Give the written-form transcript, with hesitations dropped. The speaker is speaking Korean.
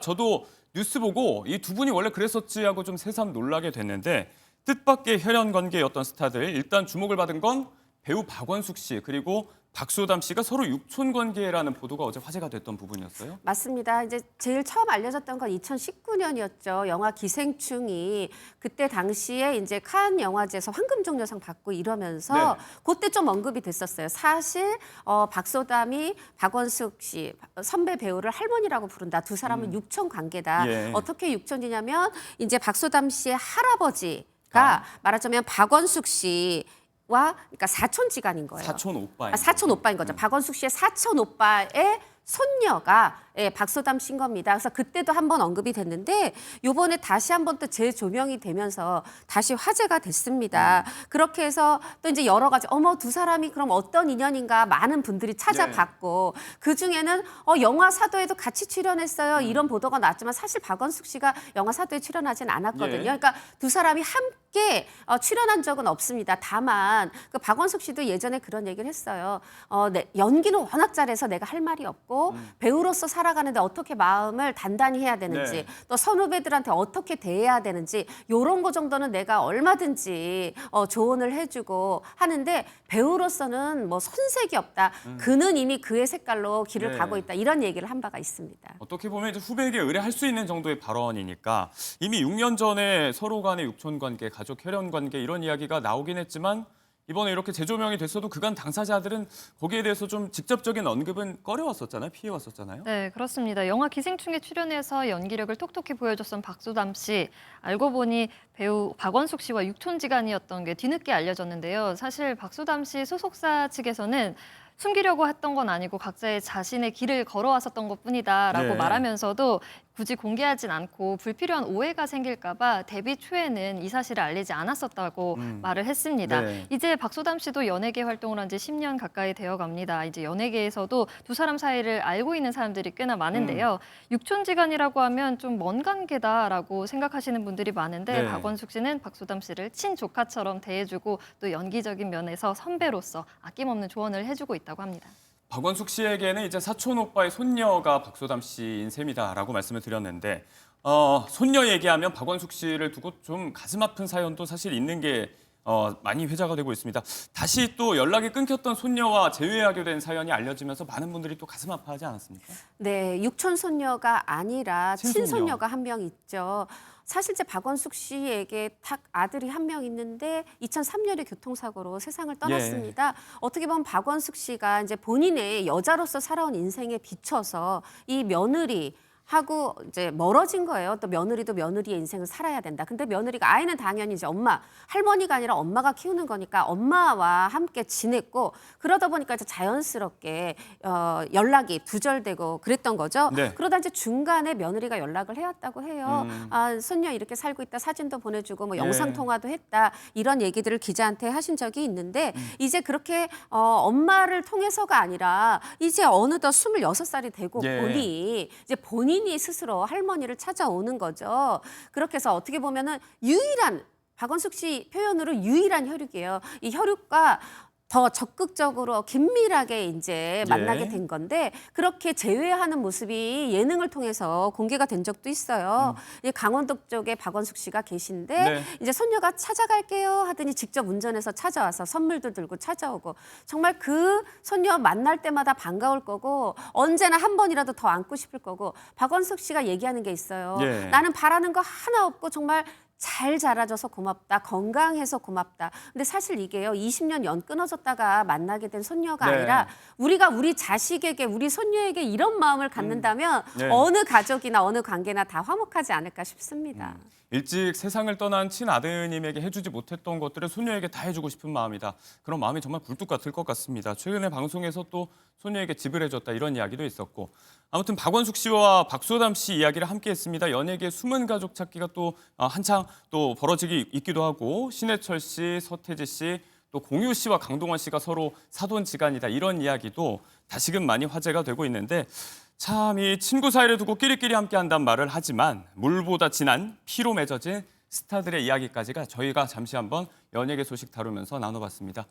저도 뉴스 보고 이 두 분이 원래 그랬었지 하고 좀 새삼 놀라게 됐는데 뜻밖의 혈연 관계였던 스타들. 일단 주목을 받은 건 배우 박원숙 씨 그리고 박소담 씨가 서로 육촌 관계라는 보도가 어제 화제가 됐던 부분이었어요. 맞습니다. 이제 제일 처음 알려졌던 건 2019년이었죠. 영화 기생충이 그때 당시에 이제 칸 영화제에서 황금종려상 받고 이러면서 네. 그때 좀 언급이 됐었어요. 사실 박소담이 박원숙 씨 선배 배우를 할머니라고 부른다. 두 사람은 육촌 관계다. 예. 어떻게 육촌이냐면 이제 박소담 씨의 할아버지가 말하자면 박원숙 씨 와, 그러니까 사촌지간인 거예요. 사촌 오빠인 사촌 오빠인 거죠. 박원숙 씨의 사촌 오빠의 손녀가 박소담 씨인 겁니다. 그래서 그때도 한번 언급이 됐는데 이번에 다시 한번 또 재조명이 되면서 다시 화제가 됐습니다. 그렇게 해서 또 이제 여러 가지 어머 두 사람이 그럼 어떤 인연인가 많은 분들이 찾아봤고 그중에는 영화 사도에도 같이 출연했어요. 이런 보도가 나왔지만 사실 박원숙 씨가 영화 사도에 출연하진 않았거든요. 예. 그러니까 두 사람이 함께 출연한 적은 없습니다. 다만 그 박원숙 씨도 예전에 그런 얘기를 했어요. 연기는 워낙 잘해서 내가 할 말이 없고 배우로서 살아가는데 어떻게 마음을 단단히 해야 되는지 네. 또 선후배들한테 어떻게 대해야 되는지 이런 거 정도는 내가 얼마든지 조언을 해주고 하는데 배우로서는 뭐 손색이 없다. 그는 이미 그의 색깔로 길을 네. 가고 있다. 이런 얘기를 한 바가 있습니다. 어떻게 보면 이제 후배에게 의뢰할 수 있는 정도의 발언이니까 이미 6년 전에 서로 간의 육촌 관계, 가족 혈연 관계 이런 이야기가 나오긴 했지만 이번에 이렇게 재조명이 됐어도 그간 당사자들은 거기에 대해서 좀 직접적인 언급은 꺼려왔었잖아요. 피해왔었잖아요. 네, 그렇습니다. 영화 기생충에 출연해서 연기력을 톡톡히 보여줬던 박소담 씨. 알고 보니 배우 박원숙 씨와 육촌지간이었던 게 뒤늦게 알려졌는데요. 사실 박소담 씨 소속사 측에서는 숨기려고 했던 건 아니고 각자의 자신의 길을 걸어왔었던 것뿐이다라고 네. 말하면서도 굳이 공개하진 않고 불필요한 오해가 생길까 봐 데뷔 초에는 이 사실을 알리지 않았었다고 말을 했습니다. 네. 이제 박소담 씨도 연예계 활동을 한 지 10년 가까이 되어 갑니다. 이제 연예계에서도 두 사람 사이를 알고 있는 사람들이 꽤나 많은데요. 육촌지간이라고 하면 좀 먼 관계다라고 생각하시는 분들이 많은데 네. 박원숙 씨는 박소담 씨를 친조카처럼 대해주고 또 연기적인 면에서 선배로서 아낌없는 조언을 해주고 있다고 합니다. 박원숙 씨에게는 이제 사촌 오빠의 손녀가 박소담 씨인 셈이다라고 말씀을 드렸는데 손녀 얘기하면 박원숙 씨를 두고 좀 가슴 아픈 사연도 사실 있는 게 많이 회자가 되고 있습니다. 다시 또 연락이 끊겼던 손녀와 재회하게 된 사연이 알려지면서 많은 분들이 또 가슴 아파하지 않았습니까? 네, 육촌 손녀가 아니라 친손녀. 친손녀가 한 명 있죠. 사실 이제 박원숙 씨에게 딱 아들이 한 명 있는데 2003년에 교통사고로 세상을 떠났습니다. 어떻게 보면 박원숙 씨가 이제 본인의 여자로서 살아온 인생에 비춰서 이 며느리 하고 이제 멀어진 거예요. 또 며느리도 며느리의 인생을 살아야 된다. 근데 며느리가 아이는 당연히 이제 엄마, 할머니가 아니라 엄마가 키우는 거니까 엄마와 함께 지냈고 그러다 보니까 이제 자연스럽게 연락이 두절되고 그랬던 거죠. 네. 그러다 이제 중간에 며느리가 연락을 해왔다고 해요. 손녀 이렇게 살고 있다 사진도 보내주고 뭐 영상 통화도 했다 이런 얘기들을 기자한테 하신 적이 있는데 이제 그렇게 엄마를 통해서가 아니라 이제 어느덧 26살이 되고 예. 보니 이제 본인이 스스로 할머니를 찾아오는 거죠. 그렇게 해서 어떻게 보면은 유일한 박원숙 씨 표현으로 유일한 혈육이에요. 이 혈육과 더 적극적으로 긴밀하게 이제 만나게 된 건데 그렇게 재회하는 모습이 예능을 통해서 공개가 된 적도 있어요. 이제 강원도 쪽에 박원숙 씨가 계신데 네. 이제 손녀가 찾아갈게요 하더니 직접 운전해서 찾아와서 선물도 들고 찾아오고 정말 그 손녀 만날 때마다 반가울 거고 언제나 한 번이라도 더 안고 싶을 거고 박원숙 씨가 얘기하는 게 있어요. 예. 나는 바라는 거 하나 없고 정말 잘 자라줘서 고맙다. 건강해서 고맙다. 근데 사실 이게요. 20년 연 끊어졌다가 만나게 된 손녀가 네. 아니라 우리가 우리 자식에게 우리 손녀에게 이런 마음을 갖는다면 네. 어느 가족이나 어느 관계나 다 화목하지 않을까 싶습니다. 일찍 세상을 떠난 친아드님에게 해주지 못했던 것들을 손녀에게 다 해주고 싶은 마음이다. 그런 마음이 정말 굴뚝 같을 것 같습니다. 최근에 방송에서 또 손녀에게 집을 해줬다 이런 이야기도 있었고 아무튼 박원숙 씨와 박소담 씨 이야기를 함께 했습니다. 연예계 숨은 가족 찾기가 또 한창 또 벌어지기 있기도 하고 신해철 씨, 서태지 씨, 또 공유 씨와 강동원 씨가 서로 사돈지간이다 이런 이야기도 다시금 많이 화제가 되고 있는데 참 이 친구 사이를 두고 끼리끼리 함께한다는 말을 하지만 물보다 진한 피로 맺어진 스타들의 이야기까지가 저희가 잠시 한번 연예계 소식 다루면서 나눠봤습니다.